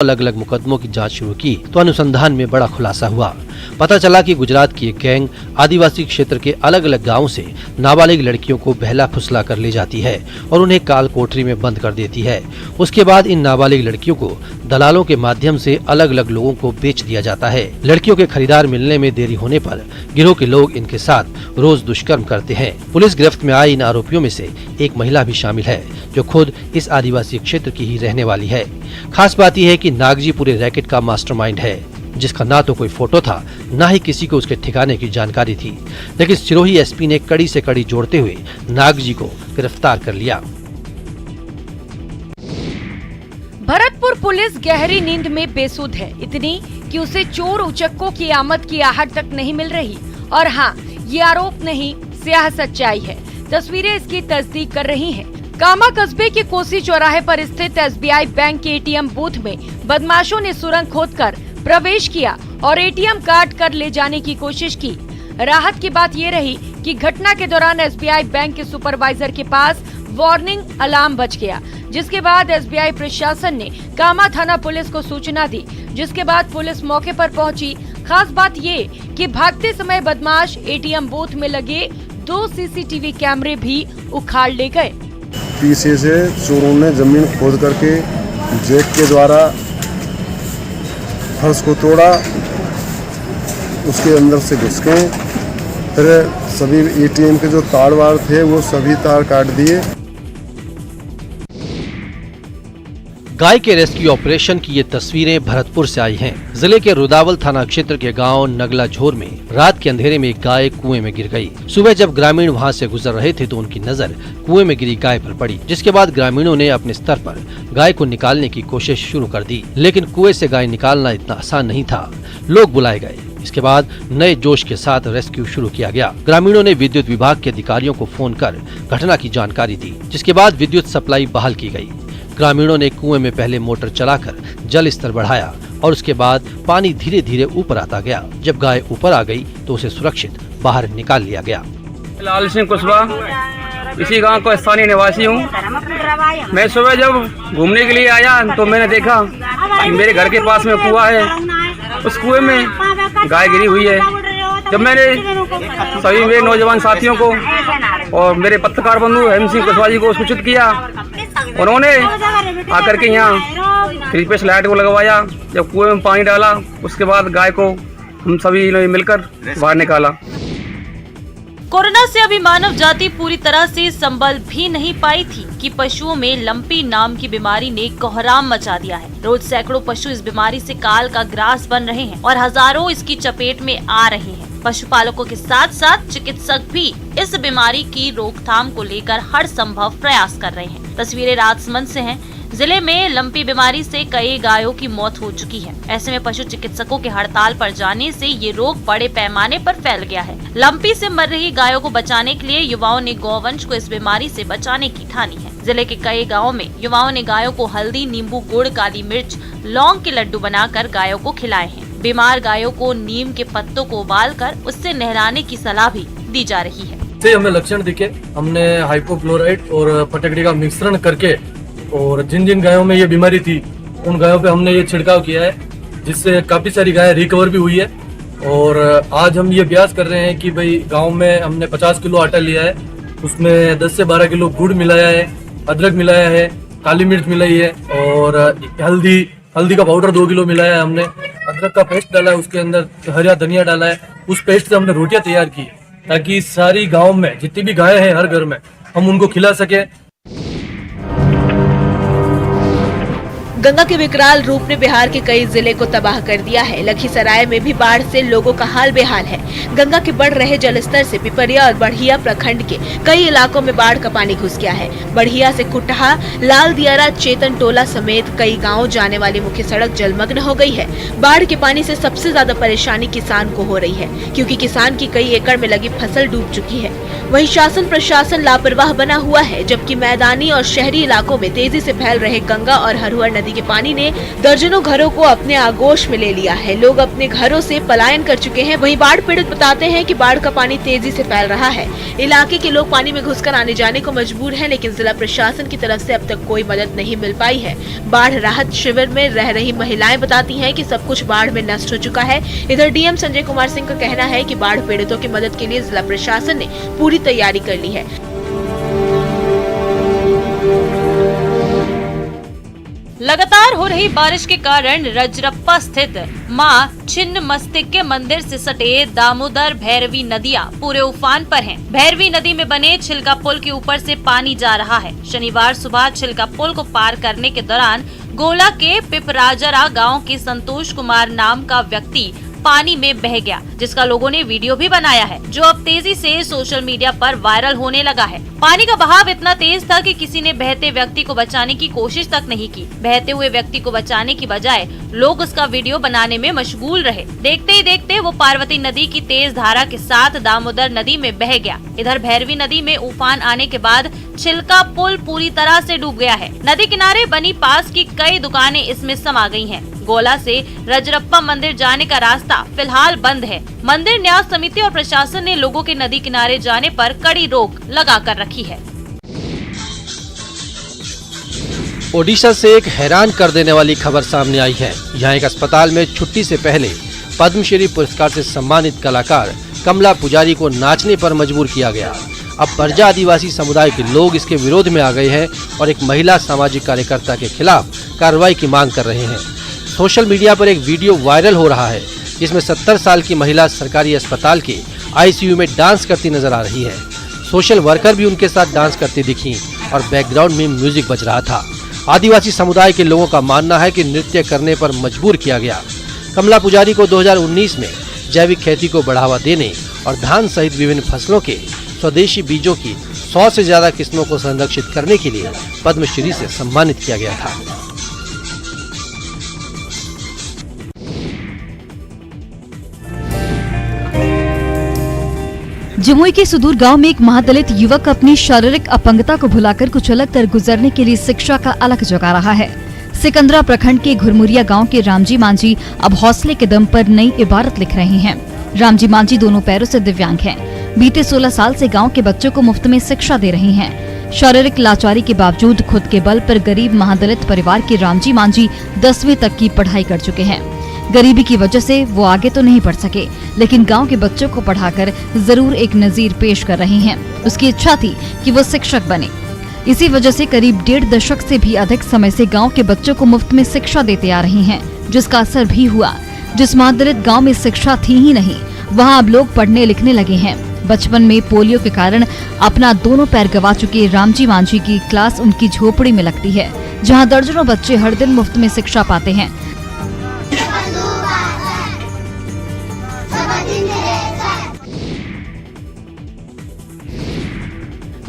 अलग अलग मुकदमों की जांच शुरू की तो अनुसंधान में बड़ा खुलासा हुआ। पता चला कि गुजरात की एक गैंग आदिवासी क्षेत्र के अलग अलग गांवों से नाबालिग लड़कियों को बहला फुसला कर ले जाती है और उन्हें काल कोठरी में बंद कर देती है। उसके बाद इन नाबालिग लड़कियों को दलालों के माध्यम से अलग अलग लोगों को बेच दिया जाता है। लड़कियों के खरीदार मिलने में देरी होने पर गिरोह के लोग इनके साथ रोज दुष्कर्म करते हैं। पुलिस गिरफ्त में आई इन आरोपियों में से एक महिला भी शामिल है जो खुद इस आदिवासी क्षेत्र की ही रहने वाली है। खास बात यह है कि नागजी पूरे रैकेट का मास्टरमाइंड है, जिसका ना तो कोई फोटो था न ही किसी को उसके ठिकाने की जानकारी थी। लेकिन सिरोही एसपी ने कड़ी से कड़ी जोड़ते हुए नागजी को गिरफ्तार कर लिया। भरतपुर पुलिस गहरी नींद में बेसुध है, इतनी कि उसे चोर उचक्कों की आमद की आहट तक नहीं मिल रही। और हाँ, ये आरोप नहीं, स्याह सच्चाई है। तस्वीरें इसकी तस्दीक कर रही हैं। कामा कस्बे के कोसी चौराहे पर स्थित एसबीआई बैंक के एटीएम बूथ में बदमाशों ने सुरंग खोदकर प्रवेश किया और एटीएम काट कर ले जाने की कोशिश की। राहत की बात ये रही कि घटना के दौरान एसबीआई बैंक के सुपरवाइजर के पास वार्निंग अलार्म बज गया, जिसके बाद एसबीआई प्रशासन ने कामा थाना पुलिस को सूचना दी, जिसके बाद पुलिस मौके पर पहुंची। खास बात ये कि भागते समय बदमाश एटीएम बूथ में लगे 2 सीसीटीवी कैमरे भी उखाड़ ले गए। पीछे से चोरों ने जमीन खोद करके जैक के द्वारा फर्श को तोड़ा, उसके अंदर से घुस गए। फिर सभी एटीएम के जो तार वार थे वो सभी तार काट दिए। गाय के रेस्क्यू ऑपरेशन की ये तस्वीरें भरतपुर से आई हैं। जिले के रुदावल थाना क्षेत्र के गांव नगला झोर में रात के अंधेरे में एक गाय कुएं में गिर गई। सुबह जब ग्रामीण वहां से गुजर रहे थे तो उनकी नजर कुएं में गिरी गाय पर पड़ी, जिसके बाद ग्रामीणों ने अपने स्तर पर गाय को निकालने की कोशिश शुरू कर दी। लेकिन कुएं से गाय निकालना इतना आसान नहीं था। लोग बुलाए गए। इसके बाद नए जोश के साथ रेस्क्यू शुरू किया गया। ग्रामीणों ने विद्युत विभाग के अधिकारियों को फोन कर घटना की जानकारी दी, जिसके बाद विद्युत सप्लाई बहाल की गई। ग्रामीणों ने कुएं में पहले मोटर चलाकर जल स्तर बढ़ाया और उसके बाद पानी धीरे धीरे ऊपर आता गया। जब गाय ऊपर आ गई तो उसे सुरक्षित बाहर निकाल लिया गया। लाल सिंह कुशवाहा इसी गांव का स्थानीय निवासी हूं। मैं सुबह जब घूमने के लिए आया तो मैंने देखा कि मेरे घर के पास में कुआं है, उस कुएं में गाय गिरी हुई है। जब मैंने सभी मेरे नौजवान साथियों को और मेरे पत्रकार बंधु हेम सिंह कुशवाहा जी को सूचित किया, उन्होंने आकर के यहाँ 3 फेस लाइट को लगवाया। जब कुएं में पानी डाला उसके बाद गाय को हम सभी ने मिलकर बाहर निकाला। कोरोना से अभी मानव जाति पूरी तरह से संभल भी नहीं पाई थी कि पशुओं में लंपी नाम की बीमारी ने कोहराम मचा दिया है। रोज सैकड़ों पशु इस बीमारी से काल का ग्रास बन रहे हैं और हजारों इसकी चपेट में आ रहे हैं। पशुपालकों के साथ साथ चिकित्सक भी इस बीमारी की रोकथाम को लेकर हर संभव प्रयास कर रहे हैं। तस्वीरें राजसमंद से हैं। जिले में लंपी बीमारी से कई गायों की मौत हो चुकी है। ऐसे में पशु चिकित्सकों के हड़ताल पर जाने से ये रोग बड़े पैमाने पर फैल गया है। लंपी से मर रही गायों को बचाने के लिए युवाओं ने गौवंश को इस बीमारी से बचाने की ठानी है। जिले के कई गाँव में युवाओं ने गायों को हल्दी, नींबू, गुड़, काली मिर्च, लौंग के लड्डू बनाकर गायों को खिलाए हैं। बीमार गायों को नीम के पत्तों को उबालकर उससे नहलाने की सलाह भी दी जा रही है। से हमें लक्षण दिखे, हमने हाइपोक्लोराइड और फटकड़ी का मिश्रण करके और जिन जिन गायों में ये बीमारी थी उन गायों पे हमने ये छिड़काव किया है, जिससे काफी सारी गायें रिकवर भी हुई है। और आज हम ये प्रयास कर रहे हैं कि भाई गांव में हमने 50 किलो आटा लिया है, उसमें 10 से 12 किलो गुड़ मिलाया है, अदरक मिलाया है, काली मिर्च मिलाई है और हल्दी का पाउडर 2 किलो मिलाया है हमने, अदरक का पेस्ट डाला है, उसके अंदर हरा धनिया डाला है। उस पेस्ट से हमने रोटियां तैयार की ताकि सारी गांव में जितनी भी गायें हैं हर घर में हम उनको खिला सके। गंगा के विकराल रूप ने बिहार के कई जिले को तबाह कर दिया है। लखीसराय में भी बाढ़ से लोगों का हाल बेहाल है। गंगा के बढ़ रहे जलस्तर से पिपरिया और बढ़िया प्रखंड के कई इलाकों में बाढ़ का पानी घुस गया है। बढ़िया से कुटहा, लाल दियारा, चेतन टोला समेत कई गाँव जाने वाली मुख्य सड़क जलमग्न हो गई है। बाढ़ के पानी से सबसे ज्यादा परेशानी किसान को हो रही है, क्योंकि किसान की कई एकड़ में लगी फसल डूब चुकी है। वहीं शासन प्रशासन लापरवाह बना हुआ है, जबकि मैदानी और शहरी इलाकों में तेजी से फैल रहे गंगा और हरुआ नदी नदी के पानी ने दर्जनों घरों को अपने आगोश में ले लिया है। लोग अपने घरों से पलायन कर चुके हैं। वहीं बाढ़ पीड़ित बताते हैं कि बाढ़ का पानी तेजी से फैल रहा है। इलाके के लोग पानी में घुसकर आने जाने को मजबूर हैं, लेकिन जिला प्रशासन की तरफ से अब तक कोई मदद नहीं मिल पाई है। बाढ़ राहत शिविर में रह रही महिलाएं बताती हैं कि सब कुछ बाढ़ में नष्ट हो चुका है। इधर डीएम संजय कुमार सिंह का कहना है कि बाढ़ पीड़ितों की मदद के लिए जिला प्रशासन ने पूरी तैयारी कर ली है। लगातार हो रही बारिश के कारण रजरप्पा स्थित मां छिन्नमस्तिके मंदिर से सटे दामोदर भैरवी नदियां पूरे उफान पर हैं। भैरवी नदी में बने छिलका पुल के ऊपर से पानी जा रहा है। शनिवार सुबह छिलका पुल को पार करने के दौरान गोला के पिपराजरा गांव के संतोष कुमार नाम का व्यक्ति पानी में बह गया, जिसका लोगों ने वीडियो भी बनाया है, जो अब तेजी से सोशल मीडिया पर वायरल होने लगा है। पानी का बहाव इतना तेज था कि किसी ने बहते व्यक्ति को बचाने की कोशिश तक नहीं की। बहते हुए व्यक्ति को बचाने की बजाय लोग उसका वीडियो बनाने में मशगूल रहे। देखते ही देखते वो पार्वती नदी की तेज धारा के साथ दामोदर नदी में बह गया। इधर भैरवी नदी में उफान आने के बाद छिलका पुल पूरी तरह से डूब गया है। नदी किनारे बनी पास की कई दुकानें इसमें समा गई हैं। गोला से रजरप्पा मंदिर जाने का रास्ता फिलहाल बंद है। मंदिर न्यास समिति और प्रशासन ने लोगों के नदी किनारे जाने पर कड़ी रोक लगा कर रखी है। ओडिशा से एक हैरान कर देने वाली खबर सामने आई है। यहाँ एक अस्पताल में छुट्टी से पहले पद्मश्री पुरस्कार से सम्मानित कलाकार कमला पुजारी को नाचने पर मजबूर किया गया। अब परजा आदिवासी समुदाय के लोग इसके विरोध में आ गए हैं और एक महिला सामाजिक कार्यकर्ता के खिलाफ कार्रवाई की मांग कर रहे हैं। सोशल मीडिया पर एक वीडियो वायरल हो रहा है, जिसमें 70 साल की महिला सरकारी अस्पताल के आईसीयू में डांस करती नजर आ रही है। सोशल वर्कर भी उनके साथ डांस करती दिखी और बैकग्राउंड में म्यूजिक बज रहा था। आदिवासी समुदाय के लोगों का मानना है कि नृत्य करने पर मजबूर किया गया। कमला पुजारी को 2019 में जैविक खेती को बढ़ावा देने और धान सहित विभिन्न फसलों के स्वदेशी बीजों की 100 से ज्यादा किस्मों को संरक्षित करने के लिए पद्मश्री से सम्मानित किया गया था। जमुई के सुदूर गांव में एक महादलित युवक अपनी शारीरिक अपंगता को भुलाकर कुछ अलग कर गुजरने के लिए शिक्षा का अलग जगा रहा है। सिकंदरा प्रखंड के घुरमुरिया गांव के रामजी मांझी अब हौसले के दम पर नई इबारत लिख रहे हैं। रामजी मांझी दोनों पैरों से दिव्यांग हैं। बीते 16 साल से गांव के बच्चों को मुफ्त में शिक्षा दे रही हैं। शारीरिक लाचारी के बावजूद खुद के बल पर गरीब महादलित परिवार के रामजी मांझी 10वीं तक की पढ़ाई कर चुके हैं। गरीबी की वजह से वो आगे तो नहीं बढ़ सके, लेकिन गांव के बच्चों को पढ़ाकर जरूर एक नजीर पेश कर रही हैं। उसकी इच्छा थी कि वो शिक्षक बने। इसी वजह से करीब 1.5 दशक से भी अधिक समय से गांव के बच्चों को मुफ्त में शिक्षा देते आ रही हैं, जिसका असर भी हुआ। जिस महादलित गांव में शिक्षा थी ही नहीं, वहां अब लोग पढ़ने लिखने लगे हैं। बचपन में पोलियो के कारण अपना दोनों पैर गवा चुके रामजी मांझी की क्लास उनकी झोपड़ी में लगती है, जहां दर्जनों बच्चे हर दिन मुफ्त में शिक्षा पाते हैं।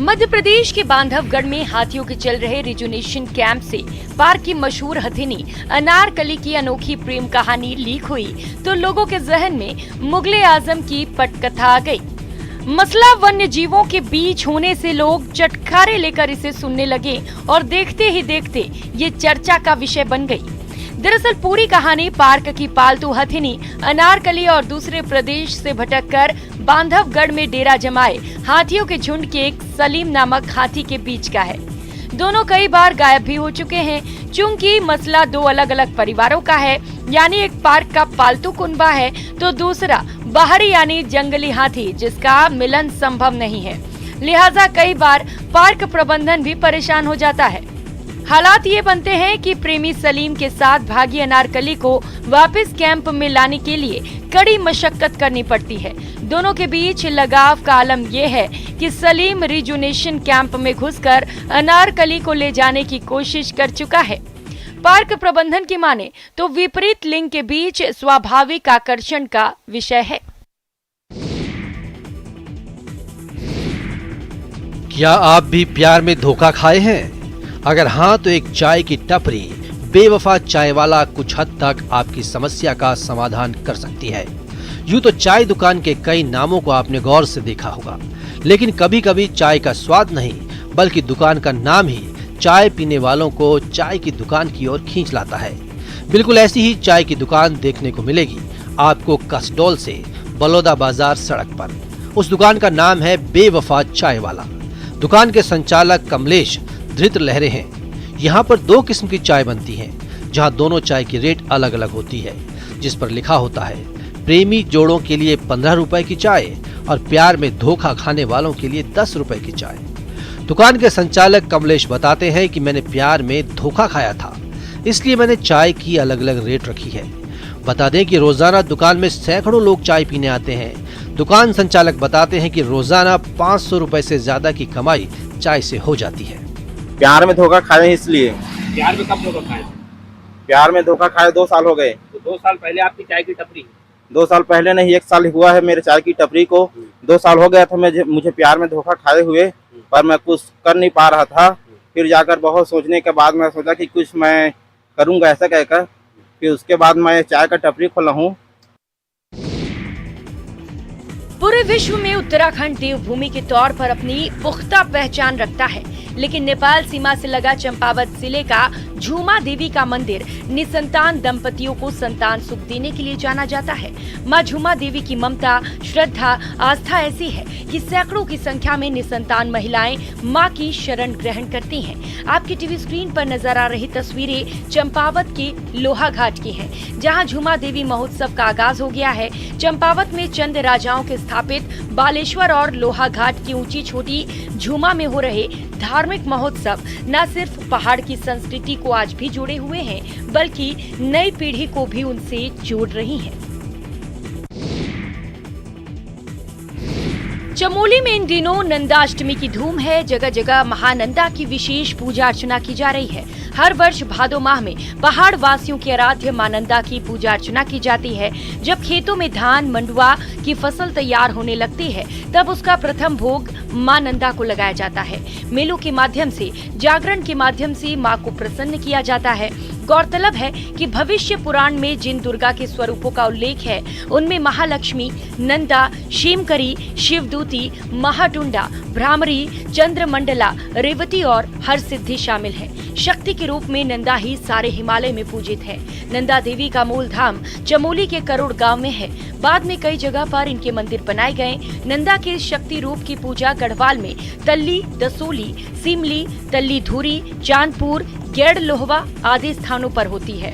मध्य प्रदेश के बांधवगढ़ में हाथियों के चल रहे रिजुनेशन कैंप से पार्क की मशहूर हथिनी अनारकली की अनोखी प्रेम कहानी लीक हुई तो लोगों के जहन में मुगले आजम की पटकथा आ गई। मसला वन्य जीवों के बीच होने से लोग चटखारे लेकर इसे सुनने लगे और देखते ही देखते ये चर्चा का विषय बन गई। दरअसल पूरी कहानी पार्क की पालतू हथिनी अनारकली और दूसरे प्रदेश से भटककर बांधवगढ़ में डेरा जमाए हाथियों के झुंड के एक सलीम नामक हाथी के बीच का है। दोनों कई बार गायब भी हो चुके हैं। चूंकि मसला 2 अलग अलग परिवारों का है, यानी एक पार्क का पालतू कुनबा है तो दूसरा बाहरी यानी जंगली हाथी, जिसका मिलन संभव नहीं है। लिहाजा कई बार पार्क प्रबंधन भी परेशान हो जाता है। हालात ये बनते हैं कि प्रेमी सलीम के साथ भागी अनारकली को वापस कैंप में लाने के लिए कड़ी मशक्कत करनी पड़ती है। दोनों के बीच लगाव का आलम यह है कि सलीम रिजुनेशन कैंप में घुसकर अनारकली को ले जाने की कोशिश कर चुका है। पार्क प्रबंधन की माने तो विपरीत लिंग के बीच स्वाभाविक आकर्षण का विषय है। क्या आप भी प्यार में धोखा खाए हैं? अगर हाँ तो एक चाय की टपरी बेवफा चाय वाला कुछ हद तक आपकी समस्या का समाधान कर सकती है। यूं तो चाय दुकान के कई नामों को आपने गौर से देखा होगा, लेकिन कभी कभी चाय का स्वाद नहीं बल्कि दुकान का नाम ही चाय पीने वालों को चाय की दुकान की ओर खींच लाता है। बिल्कुल ऐसी ही चाय की दुकान देखने को मिलेगी आपको कसडोल से बलौदा बाजार सड़क पर। उस दुकान का नाम है बेवफा चाय वाला। दुकान के संचालक कमलेश धृत लहरे हैं। यहाँ पर 2 किस्म की चाय बनती है, जहाँ दोनों चाय की रेट अलग अलग होती है, जिस पर लिखा होता है प्रेमी जोड़ों के लिए 15 रुपए की चाय और प्यार में धोखा खाने वालों के लिए 10 रुपए की चाय। दुकान के संचालक कमलेश बताते हैं कि मैंने प्यार में धोखा खाया था, इसलिए मैंने चाय की अलग अलग रेट रखी है। बता दें कि रोजाना दुकान में सैकड़ों लोग चाय पीने आते हैं। दुकान संचालक बताते हैं कि रोजाना 500 रुपए से ज्यादा की कमाई चाय से हो जाती है। प्यार में धोखा खाए इसलिए। प्यार में कब धोखा खाए? प्यार में धोखा खाए 2 साल हो गए। तो 2 साल पहले आपकी चाय की टपरी? 2 साल पहले नहीं, 1 साल हुआ है मेरे चाय की टपरी को। 2 साल हो गया था मुझे प्यार में धोखा खाए हुए, पर मैं कुछ कर नहीं पा रहा था। फिर जाकर बहुत सोचने के बाद मैं सोचा कि कुछ मैं करूंगा ऐसा कहकर, फिर उसके बाद मैं चाय का टपरी खोला हूँ। पूरे विश्व में उत्तराखंड देवभूमि के तौर पर अपनी पुख्ता पहचान रखता है, लेकिन नेपाल सीमा से लगा चंपावत जिले का झूमा देवी का मंदिर निसंतान दंपतियों को संतान सुख देने के लिए जाना जाता है। मां झूमा देवी की ममता, श्रद्धा, आस्था ऐसी है कि सैकड़ों की संख्या में निसंतान महिलाएं मां की शरण ग्रहण करती हैं। आपकी टीवी स्क्रीन पर नजर आ रही तस्वीरें चंपावत के लोहा घाट की हैं, जहां झूमा देवी महोत्सव का आगाज हो गया है। चंपावत में चंद राजाओं के स्थापित बालेश्वर और लोहा घाट की ऊंची छोटी झूमा में हो रहे धार्मिक महोत्सव न सिर्फ पहाड़ की संस्कृति को आज भी जोड़े हुए हैं, बल्कि नई पीढ़ी को भी उनसे जोड़ रही हैं। चमोली में इन दिनों नंदाष्टमी की धूम है। जगह जगह महानंदा की विशेष पूजा अर्चना की जा रही है। हर वर्ष भादो माह में पहाड़ वासियों की आराध्य मां नंदा की पूजा अर्चना की जाती है। जब खेतों में धान मंडुआ की फसल तैयार होने लगती है, तब उसका प्रथम भोग मां नंदा को लगाया जाता है। मेलों के माध्यम से, जागरण के माध्यम से मां को प्रसन्न किया जाता है। गौरतलब है कि भविष्य पुराण में जिन दुर्गा के स्वरूपों का उल्लेख है, उनमें महालक्ष्मी, नंदा, शेमकरी, शिवदूती, महाटुंडा, भ्रामरी, चंद्रमंडला, रेवती और हरसिद्धि शामिल है। शक्ति के रूप में नंदा ही सारे हिमालय में पूजित है। नंदा देवी का मूल धाम चमोली के करोड़ गांव में है। बाद में कई जगह पर इनके मंदिर बनाए गए। नंदा के शक्ति रूप की पूजा गढ़वाल में तल्ली, दसोली, सिमली, तल्ली धुरी, चांदपुर, गेड़ लोहवा आदि स्थानों पर होती है।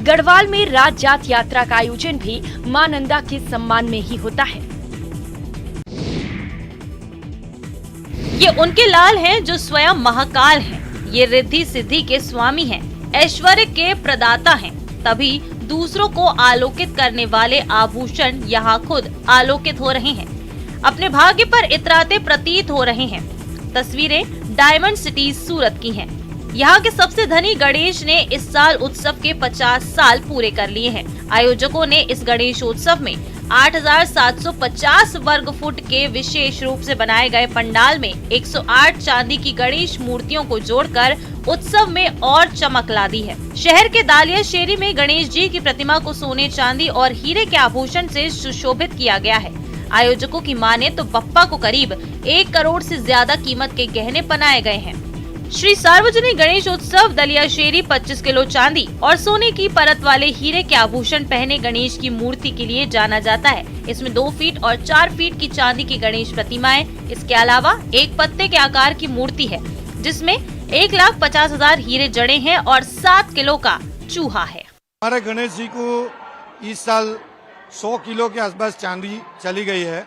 गढ़वाल में राज जात यात्रा का आयोजन भी मां नंदा के सम्मान में ही होता है। ये उनके लाल हैं जो स्वयं महाकाल हैं। ये रिद्धि सिद्धि के स्वामी हैं, ऐश्वर्य के प्रदाता हैं। तभी दूसरों को आलोकित करने वाले आभूषण यहाँ खुद आलोकित हो रहे हैं, अपने भाग्य पर इतराते प्रतीत हो रहे हैं। तस्वीरें डायमंड सिटी सूरत की हैं। यहाँ के सबसे धनी गणेश ने इस साल उत्सव के 50 साल पूरे कर लिए हैं। आयोजकों ने इस गणेशोत्सव में 8,750 वर्ग फुट के विशेष रूप से बनाए गए पंडाल में 108 चांदी की गणेश मूर्तियों को जोड़कर उत्सव में और चमक ला दी है। शहर के दालिया शेरी में गणेश जी की प्रतिमा को सोने, चांदी और हीरे के आभूषण से सुशोभित किया गया है। आयोजकों की माने तो बप्पा को करीब 1 करोड़ से ज्यादा कीमत के गहने पहनाए गए हैं। श्री सार्वजनिक गणेश उत्सव दलियाशेरी 25 किलो चांदी और सोने की परत वाले हीरे के आभूषण पहने गणेश की मूर्ति के लिए जाना जाता है। इसमें 2 फीट और 4 फीट की चांदी की गणेश प्रतिमाएं, इसके अलावा एक पत्ते के आकार की मूर्ति है, जिसमें 1,50,000 हीरे जड़े हैं और 7 किलो का चूहा है। हमारे गणेश जी को इस साल 100 किलो के आसपास चांदी चली गई है।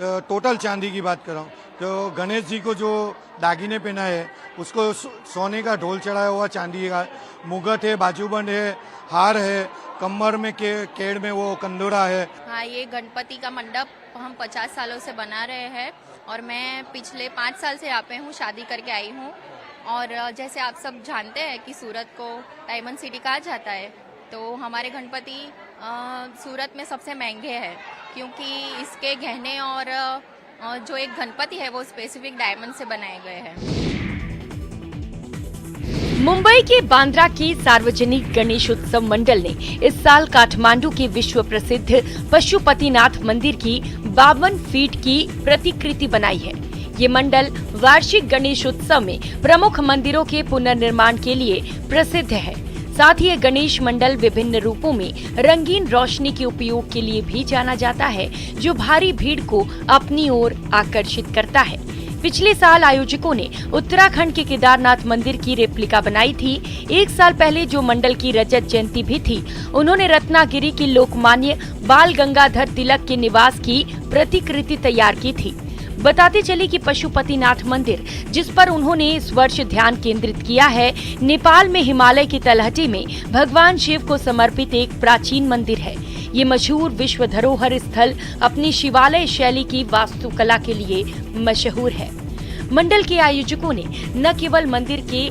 टोटल चांदी की बात कर रहा हूँ। तो गणेश जी को जो दागिने पहना है, उसको सोने का ढोल चढ़ाया हुआ चांदी का, मुगट है, बाजूबंद है, हार है, कमर में केड़ में वो कंदोरा है। हाँ, ये गणपति का मंडप हम 50 सालों से बना रहे हैं और मैं पिछले 5 साल से यहाँ पे हूँ, शादी करके आई हूँ। और जैसे आप सब जानते हैं कि सूरत को डायमंड सिटी कहा जाता है, तो हमारे गणपति सूरत में सबसे महंगे हैं, क्योंकि इसके गहने और जो एक गणपति है वो स्पेसिफिक डायमंड से बनाए गए हैं। मुंबई के बांद्रा के सार्वजनिक गणेश उत्सव मंडल ने इस साल काठमांडू के विश्व प्रसिद्ध पशुपतिनाथ मंदिर की 52 फीट की प्रतिकृति बनाई है। ये मंडल वार्षिक गणेश उत्सव में प्रमुख मंदिरों के पुनर्निर्माण के लिए प्रसिद्ध है। साथ ही ये गणेश मंडल विभिन्न रूपों में रंगीन रोशनी के उपयोग के लिए भी जाना जाता है, जो भारी भीड़ को अपनी ओर आकर्षित करता है। पिछले साल आयोजकों ने उत्तराखंड के केदारनाथ मंदिर की रेप्लिका बनाई थी। एक साल पहले जो मंडल की रजत जयंती भी थी, उन्होंने रत्नागिरी की लोकमान्य बाल गंगाधर तिलक के निवास की प्रतिकृति तैयार की थी। बताते चले कि पशुपतिनाथ मंदिर, जिस पर उन्होंने इस वर्ष ध्यान केंद्रित किया है, नेपाल में हिमालय की तलहटी में भगवान शिव को समर्पित एक प्राचीन मंदिर है। ये मशहूर विश्व धरोहर स्थल अपनी शिवालय शैली की वास्तुकला के लिए मशहूर है। मंडल के आयोजकों ने न केवल मंदिर के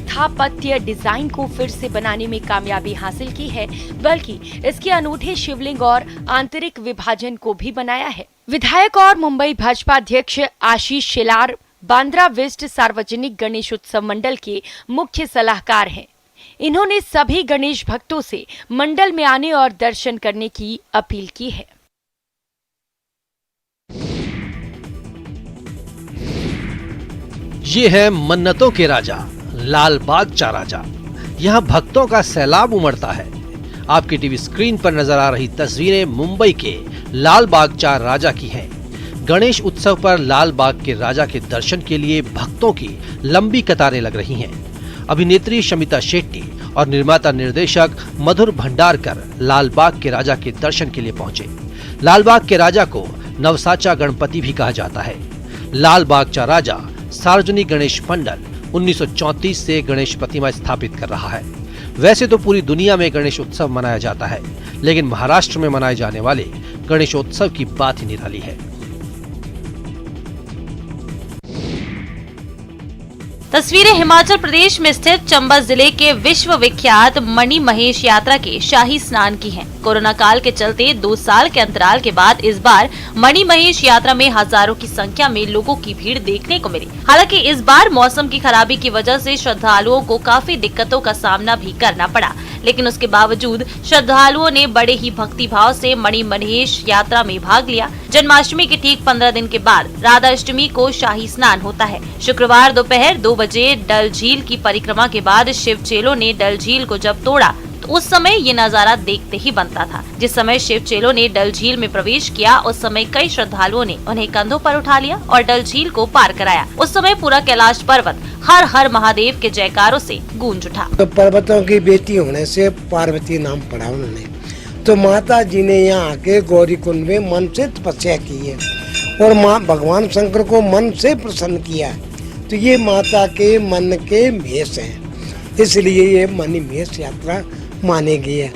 स्थापत्य डिजाइन को फिर से बनाने में कामयाबी हासिल की है, बल्कि इसके अनूठे शिवलिंग और आंतरिक विभाजन को भी बनाया है। विधायक और मुंबई भाजपा अध्यक्ष आशीष शेलार बांद्रा वेस्ट सार्वजनिक गणेश उत्सव मंडल के मुख्य सलाहकार हैं। इन्होंने सभी गणेश भक्तों से मंडल में आने और दर्शन करने की अपील की है। ये है मन्नतों के राजा लाल बाग चा राजा। यहाँ भक्तों का सैलाब उमड़ता है। आपकी टीवी स्क्रीन पर नजर आ रही तस्वीरें मुंबई के लाल बाग चा राजा की हैं। गणेश उत्सव पर लाल बाग के राजा के दर्शन के लिए भक्तों की लंबी कतारें लग रही हैं। अभिनेत्री शमिता शेट्टी और निर्माता निर्देशक मधुर भंडारकर लाल बाग के राजा के दर्शन के लिए पहुंचे। लाल बाग के राजा को नवसाचा गणपति भी कहा जाता है। लाल बाग चा राजा सार्वजनिक गणेश मंडल 1934 से गणेश प्रतिमा स्थापित कर रहा है। वैसे तो पूरी दुनिया में गणेश उत्सव मनाया जाता है, लेकिन महाराष्ट्र में मनाए जाने वाले गणेशोत्सव की बात ही निराली है। तस्वीरें हिमाचल प्रदेश में स्थित चंबा जिले के विश्व विख्यात मणि महेश यात्रा के शाही स्नान की हैं। कोरोना काल के चलते 2 साल के अंतराल के बाद इस बार मणि महेश यात्रा में हजारों की संख्या में लोगों की भीड़ देखने को मिली। हालांकि इस बार मौसम की खराबी की वजह से श्रद्धालुओं को काफी दिक्कतों का सामना भी करना पड़ा, लेकिन उसके बावजूद श्रद्धालुओं ने बड़े ही भक्ति भाव से मणि महेश यात्रा में भाग लिया। जन्माष्टमी के ठीक 15 दिन के बाद राधा अष्टमी को शाही स्नान होता है। शुक्रवार दोपहर 2 बजे डल झील की परिक्रमा के बाद शिव चेलों ने डल झील को जब तोड़ा तो उस समय ये नजारा देखते ही बनता था। जिस समय शिव चेलों ने डल झील में प्रवेश किया, उस समय कई श्रद्धालुओं ने उन्हें कंधों पर उठा लिया और डल झील को पार कराया। उस समय पूरा कैलाश पर्वत हर हर महादेव के जयकारों से गूंज उठा। तो पर्वतों की बेटी होने से पार्वती नाम पड़ा उन्होंने, तो माता जी ने यहाँ आके गौरी कुंड में मन से तपस्या की है और माँ भगवान शंकर को मन से प्रसन्न किया। तो ये माता के मन के मेष है, इसलिए ये मणि महेश यात्रा मानी गई है।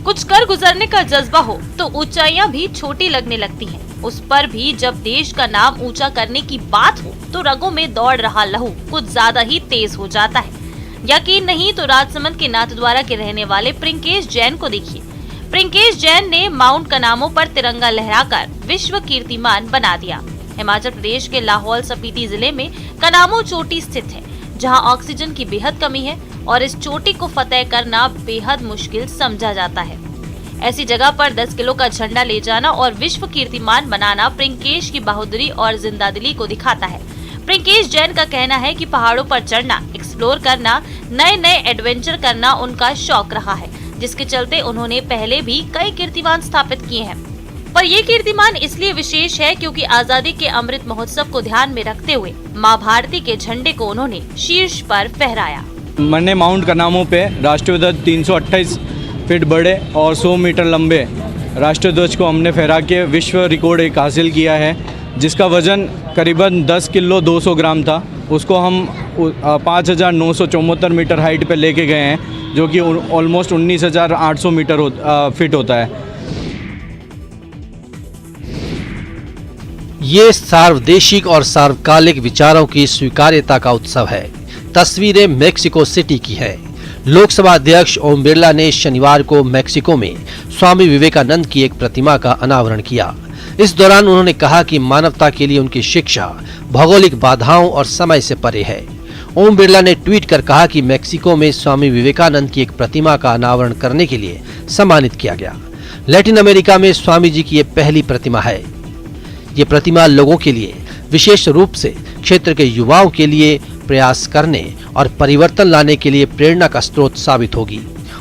कुछ कर गुजरने का जज्बा हो तो ऊंचाइयां भी छोटी लगने लगती हैं। उस पर भी जब देश का नाम ऊंचा करने की बात हो तो रगों में दौड़ रहा लहू कुछ ज्यादा ही तेज हो जाता है। यकीन नहीं तो राजसमंद के नाथद्वारा के रहने वाले प्रिंकेश जैन को देखिए। प्रिंकेश जैन ने माउंट कनामो पर तिरंगा लहराकर विश्व कीर्तिमान बना दिया। हिमाचल प्रदेश के लाहौल स्पीति जिले में कनामो चोटी स्थित है, जहां ऑक्सीजन की बेहद कमी है और इस चोटी को फतेह करना बेहद मुश्किल समझा जाता है। ऐसी जगह पर 10 किलो का झंडा ले जाना और विश्व कीर्तिमान बनाना प्रिंकेश की बहादुरी और जिंदादिली को दिखाता है। प्रिंकेश जैन का कहना है कि पहाड़ों पर चढ़ना, एक्सप्लोर करना, नए नए एडवेंचर करना उनका शौक रहा है, जिसके चलते उन्होंने पहले भी कई कीर्तिमान स्थापित किए हैं। पर ये कीर्तिमान इसलिए विशेष है क्योंकि आजादी के अमृत महोत्सव को ध्यान में रखते हुए माँ भारती के झंडे को उन्होंने शीर्ष पर फहराया। मैंने माउंट कनामो पे राष्ट्रीय ध्वज 328 फीट बड़े और 100 मीटर लंबे राष्ट्रीय ध्वज को हमने फहरा के विश्व रिकॉर्ड एक हासिल किया है, जिसका वजन करीबन 10 किलो 200 ग्राम था। उसको हम 5,974 मीटर हाइट पे लेके गए हैं, जो कि ऑलमोस्ट 19,800 मीटर फिट होता है। ये सार्वदेशिक और सार्वकालिक विचारों की स्वीकार्यता का उत्सव है। तस्वीरें मेक्सिको सिटी की है। लोकसभा अध्यक्ष ओम बिरला ने शनिवार को मेक्सिको में स्वामी विवेकानंद की एक प्रतिमा का अनावरण किया। इस दौरान उन्होंने कहा कि मानवता के लिए उनकी शिक्षा भौगोलिक बाधाओं और समय से परे है। ओम बिरला ने ट्वीट कर कहा कि मेक्सिको में स्वामी विवेकानंद की एक प्रतिमा का अनावरण करने के लिए सम्मानित किया गया। लैटिन अमेरिका में स्वामी जी की ये पहली प्रतिमा है। ये प्रतिमा लोगों के लिए, विशेष रूप से क्षेत्र के युवाओं के लिए प्रयास करने और परिवर्तन लाने के लिए प्रेरणा का स्रोत साबित होगी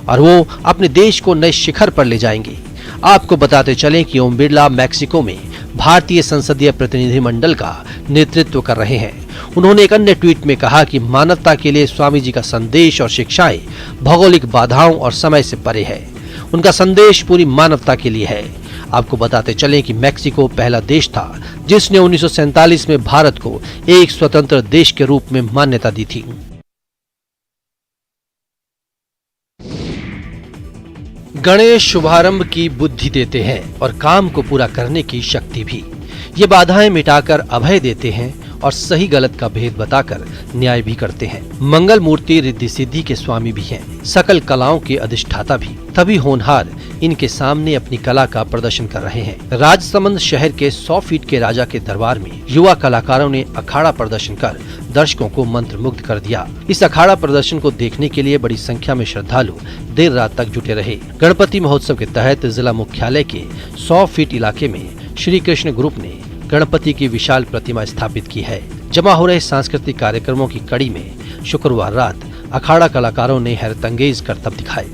और वो अपने देश को नए शिखर पर ले जाएंगे। आपको बताते चलें कि ओम बिरला मैक्सिको में भारतीय संसदीय प्रतिनिधिमंडल का नेतृत्व कर रहे हैं। उन्होंने एक अन्य ट्वीट में कहा कि मानवता के लिए स्वामी जी का संदेश और शिक्षाएं भौगोलिक बाधाओं और समय से परे है। उनका संदेश पूरी मानवता के लिए है। आपको बताते चलें कि मैक्सिको पहला देश था जिसने 1947 में भारत को एक स्वतंत्र देश के रूप में मान्यता दी थी। गणेश शुभारंभ की बुद्धि देते हैं और काम को पूरा करने की शक्ति भी। ये बाधाएं मिटाकर अभय देते हैं और सही गलत का भेद बताकर न्याय भी करते हैं। मंगल मूर्ति रिद्धि सिद्धि के स्वामी भी हैं, सकल कलाओं के अधिष्ठाता भी। तभी होनहार इनके सामने अपनी कला का प्रदर्शन कर रहे हैं। राजसमंद शहर के 100 फीट के राजा के दरबार में युवा कलाकारों ने अखाड़ा प्रदर्शन कर दर्शकों को मंत्रमुग्ध कर दिया। इस अखाड़ा प्रदर्शन को देखने के लिए बड़ी संख्या में श्रद्धालु देर रात तक जुटे रहे। गणपति महोत्सव के तहत जिला मुख्यालय के 100 फीट इलाके में श्री कृष्ण ग्रुप ने गणपति की विशाल प्रतिमा स्थापित की है। जमा हो रहे सांस्कृतिक कार्यक्रमों की कड़ी में शुक्रवार रात अखाड़ा कलाकारों ने हैरतअंगेज करतब दिखाए।